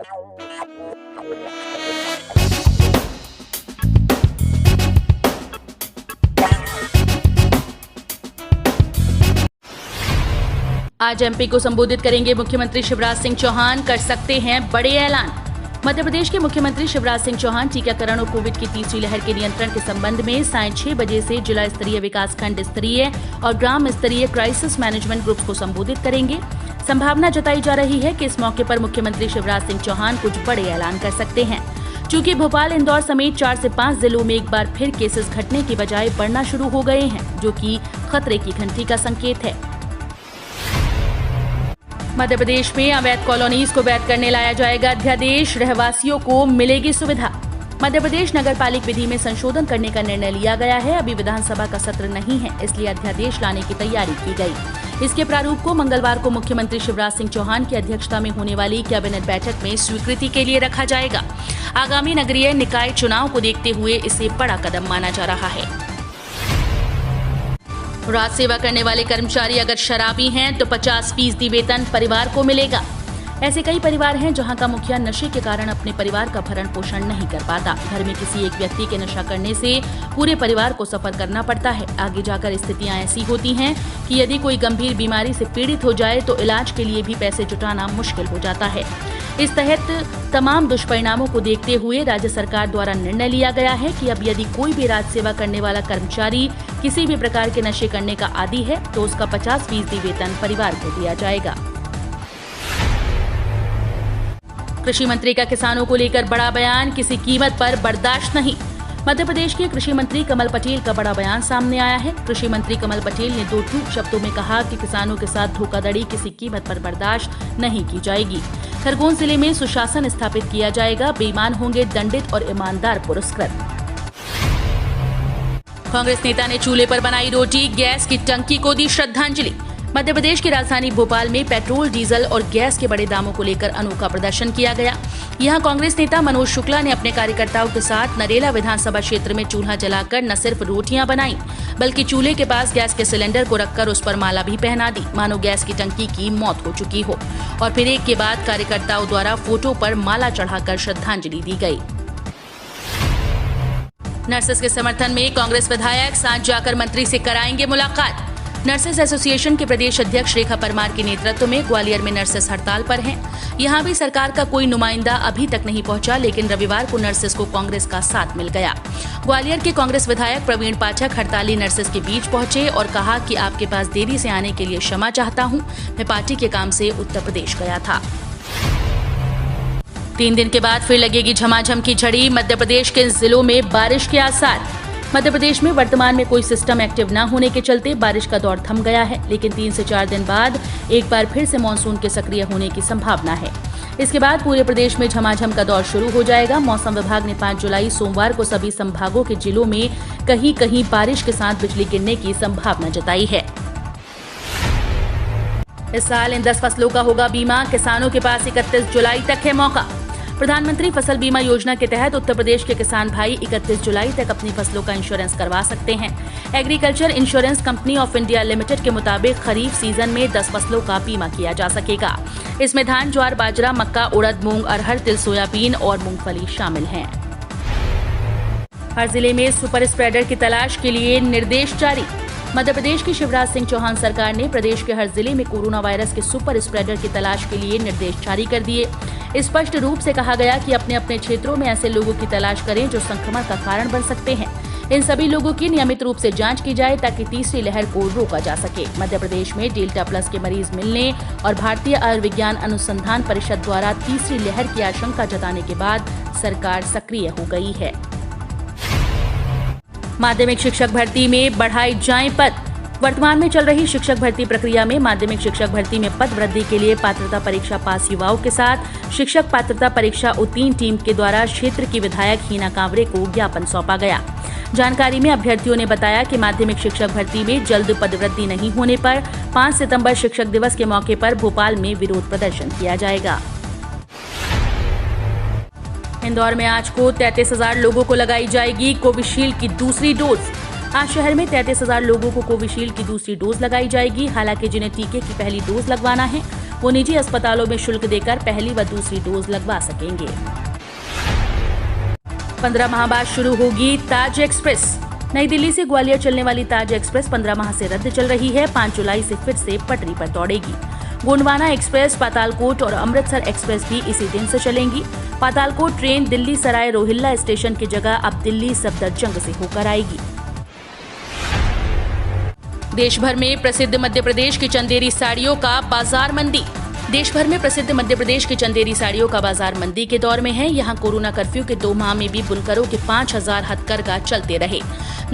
आज एमपी को संबोधित करेंगे मुख्यमंत्री शिवराज सिंह चौहान, कर सकते हैं बड़े ऐलान। मध्य प्रदेश के मुख्यमंत्री शिवराज सिंह चौहान टीकाकरण और कोविड की तीसरी लहर के नियंत्रण के संबंध में साय 6 बजे से जिला स्तरीय, विकासखंड स्तरीय और ग्राम स्तरीय क्राइसिस मैनेजमेंट ग्रुप को संबोधित करेंगे। संभावना जताई जा रही है कि इस मौके पर मुख्यमंत्री शिवराज सिंह चौहान कुछ बड़े ऐलान कर सकते हैं। चूंकि भोपाल, इंदौर समेत 4 से 5 जिलों में एक बार फिर केसेस घटने की बजाय बढ़ना शुरू हो गए हैं, जो कि खतरे की घंटी का संकेत है। मध्य प्रदेश में अवैध कॉलोनीज को वैध करने लाया जाएगा अध्यादेश, रहवासियों को मिलेगी सुविधा। मध्य प्रदेश नगरपालिक विधि में संशोधन करने का निर्णय लिया गया है। अभी विधानसभा का सत्र नहीं है, इसलिए अध्यादेश लाने की तैयारी की गई। इसके प्रारूप को मंगलवार को मुख्यमंत्री शिवराज सिंह चौहान की अध्यक्षता में होने वाली कैबिनेट बैठक में स्वीकृति के लिए रखा जाएगा। आगामी नगरीय निकाय चुनाव को देखते हुए इसे बड़ा कदम माना जा रहा है। रात सेवा करने वाले कर्मचारी अगर शराबी हैं तो 50% वेतन परिवार को मिलेगा। ऐसे कई परिवार हैं जहां का मुखिया नशे के कारण अपने परिवार का भरण पोषण नहीं कर पाता। घर में किसी एक व्यक्ति के नशा करने से पूरे परिवार को सफर करना पड़ता है। आगे जाकर स्थितियां ऐसी होती हैं कि यदि कोई गंभीर बीमारी से पीड़ित हो जाए तो इलाज के लिए भी पैसे जुटाना मुश्किल हो जाता है। इस तहत तमाम दुष्परिणामों को देखते हुए राज्य सरकार द्वारा निर्णय लिया गया है कि अब यदि कोई भी राज सेवा करने वाला कर्मचारी किसी भी प्रकार के नशे करने का आदी है तो उसका 50% वेतन परिवार को दिया जाएगा। कृषि मंत्री का किसानों को लेकर बड़ा बयान, किसी कीमत पर बर्दाश्त नहीं। मध्य प्रदेश के कृषि मंत्री कमल पटेल का बड़ा बयान सामने आया है। कृषि मंत्री कमल पटेल ने 2 टूक शब्दों में कहा कि किसानों के साथ धोखाधड़ी किसी कीमत पर बर्दाश्त नहीं की जाएगी। खरगोन जिले में सुशासन स्थापित किया जाएगा, बेईमान होंगे दंडित और ईमानदार पुरस्कृत। कांग्रेस नेता ने चूल्हे पर बनाई रोटी, गैस की टंकी को दी श्रद्धांजलि। मध्य प्रदेश की राजधानी भोपाल में पेट्रोल, डीजल और गैस के बड़े दामों को लेकर अनोखा प्रदर्शन किया गया। यहां कांग्रेस नेता मनोज शुक्ला ने अपने कार्यकर्ताओं के साथ नरेला विधानसभा क्षेत्र में चूल्हा जलाकर न सिर्फ रोटियां बनाई, बल्कि चूल्हे के पास गैस के सिलेंडर को रखकर उस पर माला भी पहना दी, मानो गैस की टंकी की मौत हो चुकी हो। और फिर एक के बाद कार्यकर्ताओं द्वारा फोटो पर माला चढ़ाकर श्रद्धांजलि दी गई। नर्सेस के समर्थन में कांग्रेस विधायक साथ जाकर मंत्री से कराएंगे मुलाकात। नर्सेस एसोसिएशन के प्रदेश अध्यक्ष रेखा परमार के नेतृत्व में ग्वालियर में नर्सेस हड़ताल पर हैं। यहां भी सरकार का कोई नुमाइंदा अभी तक नहीं पहुंचा, लेकिन रविवार को नर्सेस को कांग्रेस का साथ मिल गया। ग्वालियर के कांग्रेस विधायक प्रवीण पाठक हड़ताली नर्सेस के बीच पहुंचे और कहा कि आपके पास देरी से आने के लिए क्षमा चाहता हूं, मैं पार्टी के काम से उत्तर प्रदेश गया था। 3 दिन के बाद फिर लगेगी झमाझम की झड़ी, मध्य प्रदेश के जिलों में बारिश के आसार। मध्य प्रदेश में वर्तमान में कोई सिस्टम एक्टिव न होने के चलते बारिश का दौर थम गया है, लेकिन 3 से 4 दिन बाद एक बार फिर से मानसून के सक्रिय होने की संभावना है। इसके बाद पूरे प्रदेश में झमाझम का दौर शुरू हो जाएगा। मौसम विभाग ने 5 जुलाई सोमवार को सभी संभागों के जिलों में कहीं कहीं बारिश के साथ बिजली गिरने की संभावना जताई है। इस साल इन 10 फसलों का होगा बीमा, किसानों के पास 31 जुलाई तक है मौका। प्रधानमंत्री फसल बीमा योजना के तहत उत्तर प्रदेश के किसान भाई 31 जुलाई तक अपनी फसलों का इंश्योरेंस करवा सकते हैं। Agriculture insurance company of India limited के मुताबिक खरीफ सीजन में 10 फसलों का बीमा किया जा सकेगा। इसमें धान, ज्वार, बाजरा, मक्का, उड़द, मूंग, अरहर, तिल, सोयाबीन और मूंगफली शामिल हैं। हर जिले में सुपर स्प्रेडर की तलाश के लिए निर्देश जारी। मध्य प्रदेश की शिवराज सिंह चौहान सरकार ने प्रदेश के हर जिले में कोरोना वायरस के सुपर स्प्रेडर की तलाश के लिए निर्देश जारी कर दिए। स्पष्ट रूप से कहा गया कि अपने अपने क्षेत्रों में ऐसे लोगों की तलाश करें जो संक्रमण का कारण बन सकते हैं। इन सभी लोगों की नियमित रूप से जांच की जाए ताकि तीसरी लहर को रोका जा सके। मध्य प्रदेश में डेल्टा प्लस के मरीज मिलने और भारतीय आयुर्विज्ञान अनुसंधान परिषद द्वारा तीसरी लहर की आशंका जताने के बाद सरकार सक्रिय हो गई है। माध्यमिक शिक्षक भर्ती में बढ़ाए जाएं पद। वर्तमान में चल रही शिक्षक भर्ती प्रक्रिया में माध्यमिक शिक्षक भर्ती में पद वृद्धि के लिए पात्रता परीक्षा पास युवाओं के साथ शिक्षक पात्रता परीक्षा उत्तीर्ण टीम के द्वारा क्षेत्र की विधायक हीना कांवरे को ज्ञापन सौंपा गया। जानकारी में अभ्यर्थियों ने बताया कि माध्यमिक शिक्षक भर्ती में जल्द पद वृद्धि नहीं होने पर 5 सितंबर शिक्षक दिवस के मौके पर भोपाल में विरोध प्रदर्शन किया जाएगा। इंदौर में आज को 33,000 लोगों को लगाई जाएगी कोविशील्ड की दूसरी डोज। आज शहर में 33,000 लोगों को कोविशील्ड की दूसरी डोज लगाई जाएगी। हालांकि जिन्हें टीके की पहली डोज लगवाना है वो निजी अस्पतालों में शुल्क देकर पहली व दूसरी डोज लगवा सकेंगे। 15 माह बाद शुरू होगी ताज एक्सप्रेस। नई दिल्ली से ग्वालियर चलने वाली ताज एक्सप्रेस 15 माह से रद्द चल रही है। 5 जुलाई से फिर से पटरी पर दौड़ेगी। गोंडवाना एक्सप्रेस, पातालकोट और अमृतसर एक्सप्रेस भी इसी दिन से चलेंगी। पातालकोट ट्रेन दिल्ली सराय रोहिल्ला स्टेशन की जगह अब दिल्ली सफदरजंग से होकर आएगी। देश भर में प्रसिद्ध मध्य प्रदेश की चंदेरी साड़ियों का बाजार मंदी। देश भर में प्रसिद्ध मध्य प्रदेश की चंदेरी साड़ियों का बाजार मंदी के दौर में है। यहाँ कोरोना कर्फ्यू के 2 माह में भी बुनकरों के 5000 हथकरघा चलते रहे।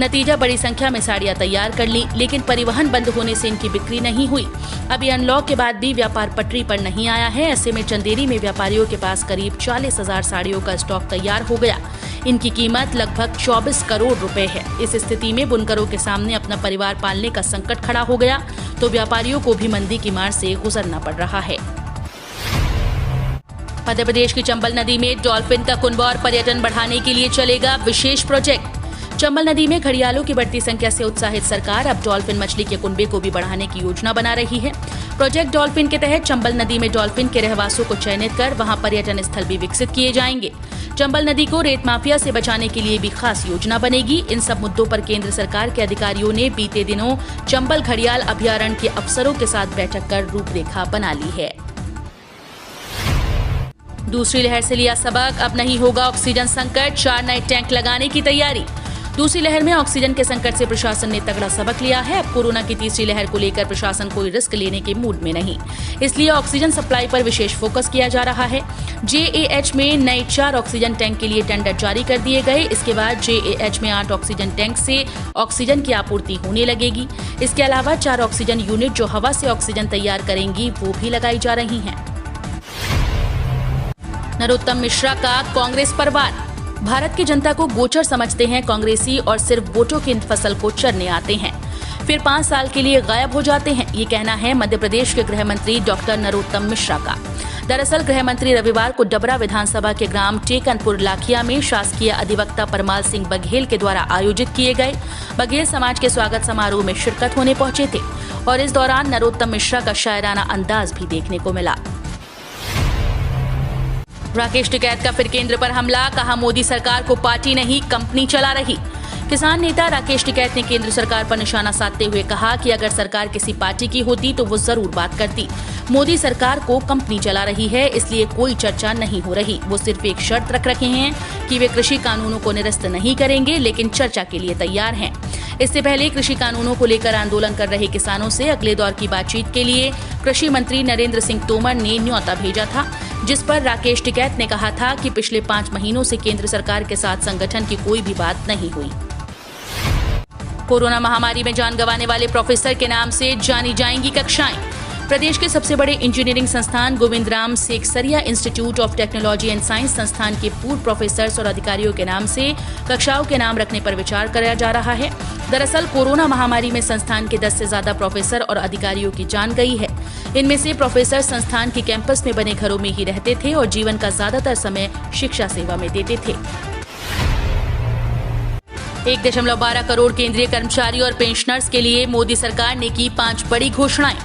नतीजा, बड़ी संख्या में साड़ियां तैयार कर ली, लेकिन परिवहन बंद होने से इनकी बिक्री नहीं हुई। अभी अनलॉक के बाद भी व्यापार पटरी पर नहीं आया है। ऐसे में चंदेरी में व्यापारियों के पास करीब 40,000 साड़ियों का स्टॉक तैयार हो गया। इनकी कीमत लगभग 24 करोड़ रुपए है। इस स्थिति में बुनकरों के सामने अपना परिवार पालने का संकट खड़ा हो गया, तो व्यापारियों को भी मंदी की मार से गुजरना पड़ रहा है। मध्य प्रदेश की चंबल नदी में डॉल्फिन का कुनबा और पर्यटन बढ़ाने के लिए चलेगा विशेष प्रोजेक्ट। चंबल नदी में घड़ियालों की बढ़ती संख्या से उत्साहित सरकार अब डॉल्फिन मछली के कुनबे को भी बढ़ाने की योजना बना रही है। प्रोजेक्ट डॉल्फिन के तहत चंबल नदी में डॉल्फिन के रहवासों को चयनित कर वहां पर्यटन स्थल भी विकसित किए जाएंगे। चंबल नदी को रेत माफिया से बचाने के लिए भी खास योजना बनेगी। इन सब मुद्दों पर केंद्र सरकार के अधिकारियों ने बीते दिनों चंबल घड़ियाल अभयारण्य के अफसरों के साथ बैठक कर रूपरेखा बना ली है। दूसरी लहर से लिया सबक, अब नहीं होगा ऑक्सीजन संकट, 4 नए टैंक लगाने की तैयारी। दूसरी लहर में ऑक्सीजन के संकट से प्रशासन ने तगड़ा सबक लिया है। अब कोरोना की तीसरी लहर को लेकर प्रशासन कोई रिस्क लेने के मूड में नहीं, इसलिए ऑक्सीजन सप्लाई पर विशेष फोकस किया जा रहा है। जेएएच में नए 4 ऑक्सीजन टैंक के लिए टेंडर जारी कर दिए गए। इसके बाद जेएएच में 8 ऑक्सीजन टैंक से ऑक्सीजन की आपूर्ति होने लगेगी। इसके अलावा 4 ऑक्सीजन यूनिट जो हवा से ऑक्सीजन तैयार करेंगी वो भी लगाई जा रही हैं। नरोत्तम मिश्रा का कांग्रेस पर वार। भारत की जनता को गोचर समझते हैं कांग्रेसी और सिर्फ वोटों की फसल को चरने आते हैं, फिर 5 साल के लिए गायब हो जाते हैं। ये कहना है मध्य प्रदेश के गृह मंत्री डॉक्टर नरोत्तम मिश्रा का। दरअसल गृह मंत्री रविवार को डबरा विधानसभा के ग्राम टेकनपुर लाखिया में शासकीय अधिवक्ता परमाल सिंह बघेल के द्वारा आयोजित किए गए बघेल समाज के स्वागत समारोह में शिरकत होने पहुंचे थे और इस दौरान नरोत्तम मिश्रा का शायराना अंदाज भी देखने को मिला। राकेश टिकैत का फिर केंद्र पर हमला, कहा मोदी सरकार को पार्टी नहीं कंपनी चला रही। किसान नेता राकेश टिकैत ने केंद्र सरकार पर निशाना साधते हुए कहा कि अगर सरकार किसी पार्टी की होती तो वो जरूर बात करती। मोदी सरकार को कंपनी चला रही है, इसलिए कोई चर्चा नहीं हो रही। वो सिर्फ एक शर्त रख रखे हैं कि वे कृषि कानूनों को निरस्त नहीं करेंगे, लेकिन चर्चा के लिए तैयार हैं। इससे पहले कृषि कानूनों को लेकर आंदोलन कर रहे किसानों से अगले दौर की बातचीत के लिए कृषि मंत्री नरेंद्र सिंह तोमर ने न्योता भेजा था, जिस पर राकेश टिकैत ने कहा था कि पिछले 5 महीनों से केंद्र सरकार के साथ संगठन की कोई भी बात नहीं हुई। कोरोना महामारी में जान गंवाने वाले प्रोफेसर के नाम से जानी जाएंगी कक्षाएं। प्रदेश के सबसे बड़े इंजीनियरिंग संस्थान Govind Ram Seksaria institute of technology and science संस्थान के पूर्व प्रोफेसर्स और अधिकारियों के नाम से कक्षाओं के नाम रखने पर विचार किया जा रहा है। दरअसल कोरोना महामारी में संस्थान के 10 से ज्यादा प्रोफेसर और अधिकारियों की जान गई है। इनमें से प्रोफेसर संस्थान के कैंपस में बने घरों में ही रहते थे और जीवन का ज्यादातर समय शिक्षा सेवा में देते थे। 1.12 करोड़ केंद्रीय कर्मचारी और पेंशनर्स के लिए मोदी सरकार ने की 5 बड़ी घोषणाएं।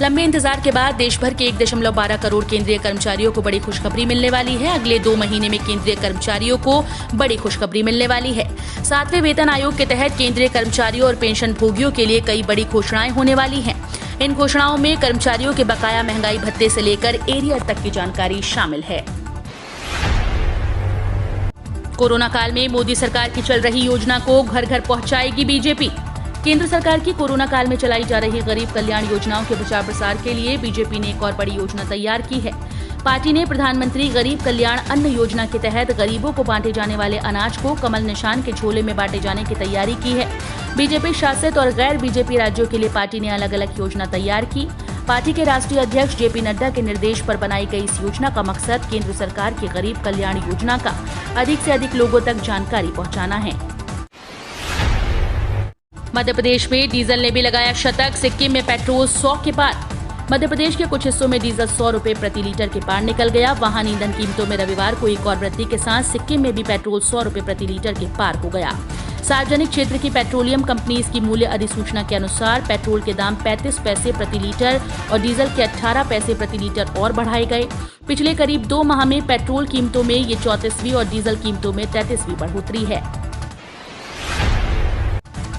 लंबे इंतजार के बाद देश भर के 1.12 करोड़ केंद्रीय कर्मचारियों को बड़ी खुशखबरी मिलने वाली है। अगले 2 महीने में केंद्रीय कर्मचारियों को बड़ी खुशखबरी मिलने वाली है। 7वें वेतन आयोग के तहत केंद्रीय कर्मचारियों और पेंशन भोगियों के लिए कई बड़ी घोषणाएं होने वाली हैं। इन घोषणाओं में कर्मचारियों के बकाया महंगाई भत्ते से लेकर एरियर तक की जानकारी शामिल है। कोरोना काल में मोदी सरकार की चल रही योजना को घर घर पहुंचाएगी बीजेपी। केंद्र सरकार की कोरोना काल में चलाई जा रही गरीब कल्याण योजनाओं के प्रचार प्रसार के लिए बीजेपी ने एक और बड़ी योजना तैयार की है। पार्टी ने प्रधानमंत्री गरीब कल्याण अन्न योजना के तहत गरीबों को बांटे जाने वाले अनाज को कमल निशान के झोले में बांटे जाने की तैयारी की है। बीजेपी शासित और गैर बीजेपी राज्यों के लिए पार्टी ने अलग अलग योजना तैयार की। पार्टी के राष्ट्रीय अध्यक्ष जेपी नड्डा के निर्देश पर बनाई गई इस योजना का मकसद केंद्र सरकार की गरीब कल्याण योजना का अधिक से अधिक लोगों तक जानकारी पहुंचाना है। मध्य प्रदेश में डीजल ने भी लगाया शतक, सिक्किम में पेट्रोल 100 के पार। मध्य प्रदेश के कुछ हिस्सों में डीजल 100 रुपए प्रति लीटर के पार निकल गया। वाहन ईंधन कीमतों में रविवार को एक और वृद्धि के साथ सिक्किम में भी पेट्रोल 100 रुपए प्रति लीटर के पार हो गया। सार्वजनिक क्षेत्र की पेट्रोलियम कंपनीज की मूल्य अधिसूचना के अनुसार पेट्रोल के दाम 35 पैसे प्रति लीटर और डीजल के 18 पैसे प्रति लीटर और बढ़ाए गए। पिछले करीब 2 माह में पेट्रोल कीमतों में ये 34वीं और डीजल कीमतों में 33वीं बढ़ोतरी है।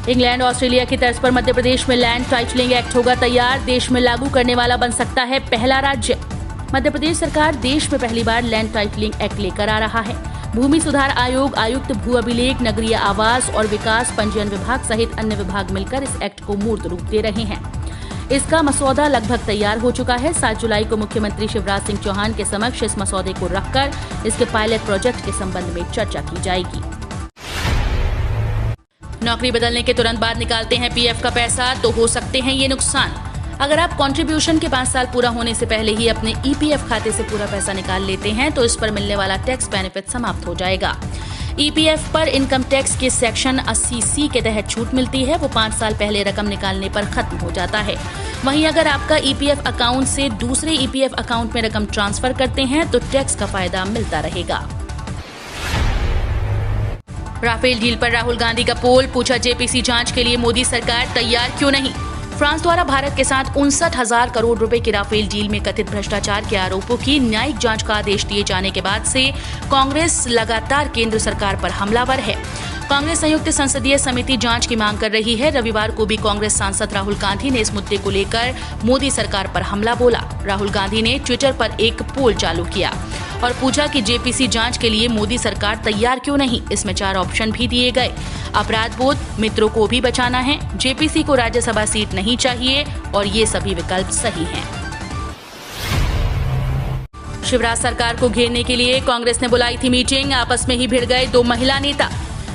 इंग्लैंड ऑस्ट्रेलिया की तर्ज पर मध्य प्रदेश में लैंड टाइटलिंग एक्ट होगा तैयार। देश में लागू करने वाला बन सकता है पहला राज्य। मध्य प्रदेश सरकार देश में पहली बार लैंड टाइटलिंग एक्ट लेकर आ रहा है। भूमि सुधार आयोग, आयुक्त, भू अभिलेख, नगरीय आवास और विकास पंजीयन विभाग सहित अन्य विभाग मिलकर इस एक्ट को मूर्त रूप दे रहे हैं। इसका मसौदा लगभग तैयार हो चुका है। 7 जुलाई को मुख्यमंत्री शिवराज सिंह चौहान के समक्ष इस मसौदे को रखकर इसके पायलट प्रोजेक्ट के संबंध में चर्चा की जाएगी। नौकरी बदलने के तुरंत बाद निकालते हैं पीएफ का पैसा तो हो सकते हैं ये नुकसान। अगर आप कंट्रीब्यूशन के 5 साल पूरा होने से पहले ही अपने ईपीएफ खाते से पूरा पैसा निकाल लेते हैं तो इस पर मिलने वाला टैक्स बेनिफिट समाप्त हो जाएगा। ईपीएफ पर इनकम टैक्स के सेक्शन 80C के तहत छूट मिलती है, वो 5 साल पहले रकम निकालने पर खत्म हो जाता है। वहीं अगर आपका ईपीएफ अकाउंट से दूसरे ईपीएफ अकाउंट में रकम ट्रांसफर करते हैं तो टैक्स का फायदा मिलता रहेगा। राफेल डील पर राहुल गांधी का पोल, पूछा जेपीसी जांच के लिए मोदी सरकार तैयार क्यों नहीं। फ्रांस द्वारा भारत के साथ 59,000 करोड़ रुपए की राफेल डील में कथित भ्रष्टाचार के आरोपों की न्यायिक जांच का आदेश दिए जाने के बाद से कांग्रेस लगातार केंद्र सरकार पर हमलावर है। कांग्रेस संयुक्त संसदीय समिति जांच की मांग कर रही है। रविवार को भी कांग्रेस सांसद राहुल गांधी ने इस मुद्दे को लेकर मोदी सरकार पर हमला बोला। राहुल गांधी ने ट्विटर पर एक पोल चालू किया और पूछा कि जेपीसी जांच के लिए मोदी सरकार तैयार क्यों नहीं। इसमें 4 ऑप्शन भी दिए गए। अपराध बोध, मित्रों को भी बचाना है, जेपीसी को राज्यसभा सीट नहीं चाहिए और ये सभी विकल्प सही हैं। शिवराज सरकार को घेरने के लिए कांग्रेस ने बुलाई थी मीटिंग, आपस में ही भिड़ गए 2 महिला नेता।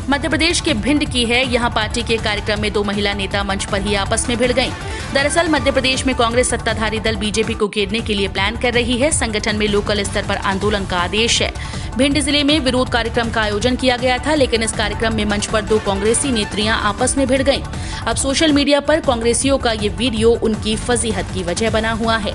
मध्य प्रदेश के भिंड की है। यहां पार्टी के कार्यक्रम में 2 महिला नेता मंच पर ही आपस में भिड़ गईं। दरअसल मध्य प्रदेश में कांग्रेस सत्ताधारी दल बीजेपी को घेरने के लिए प्लान कर रही है। संगठन में लोकल स्तर पर आंदोलन का आदेश है। भिंड जिले में विरोध कार्यक्रम का आयोजन किया गया था, लेकिन इस कार्यक्रम में मंच पर 2 कांग्रेसी नेत्रियां आपस में भिड़ गईं। अब सोशल मीडिया पर कांग्रेसियों का ये वीडियो उनकी फजीहत की वजह बना हुआ है।